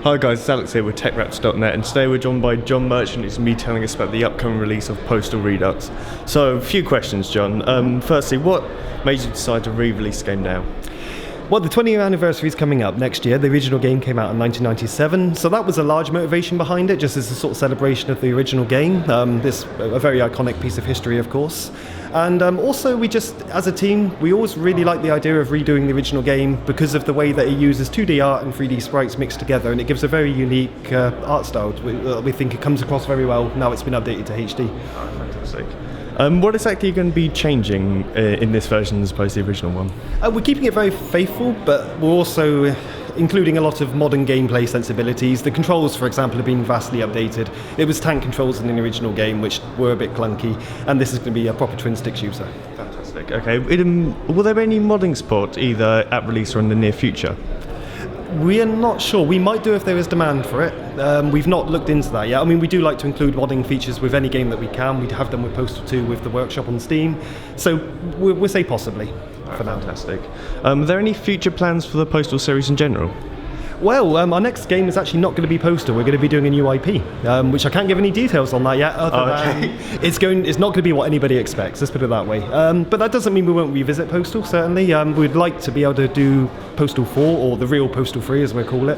Hi guys, it's Alex here with TechRaptor.net, and today we're joined by John Merchant, who's going to be telling us about the upcoming release of Postal Redux. So, a few questions, John. Firstly, what made you decide to re-release the game now? Well, the 20th anniversary is coming up next year. The original game came out in 1997, so that was a large motivation behind it, just as a sort of celebration of the original game. This a very iconic piece of history, of course. And also, we just, as a team, we always really like the idea of redoing the original game because of the way that it uses 2D art and 3D sprites mixed together, and it gives a very unique art style. We think it comes across very well now it's been updated to HD. Oh, fantastic. What exactly are you going to be changing in this version as opposed to the original one? We're keeping it very faithful, but we're also including a lot of modern gameplay sensibilities. The controls, for example, have been vastly updated. It was tank controls in the original game, which were a bit clunky, and this is going to be a proper twin-stick shooter. Fantastic. Okay. Will there be any modding support either at release or in the near future? We are not sure. We might do if there is demand for it. We've not looked into that yet. I mean, we do like to include modding features with any game that we can. We have done with Postal 2 with the workshop on Steam. So we'll say possibly for now. Fantastic. Are there any future plans for the Postal series in general? Well, our next game is actually not going to be Postal. We're going to be doing a new IP, which I can't give any details on that yet. It's not going to be what anybody expects, let's put it that way. But that doesn't mean we won't revisit Postal, certainly. We'd like to be able to do Postal 4, or the real Postal 3 as we call it.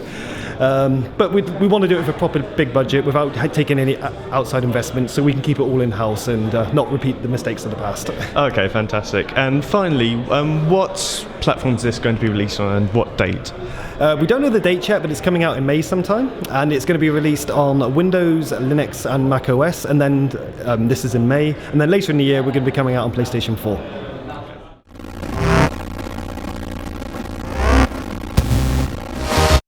But we want to do it with a proper big budget without taking any outside investment, so we can keep it all in-house and not repeat the mistakes of the past. Okay, fantastic. And finally, what platform is this going to be released on and what date? We don't know the date yet, but it's coming out in May sometime, and it's going to be released on Windows, Linux and Mac OS, and then this is in May, and then later in the year we're going to be coming out on PlayStation 4.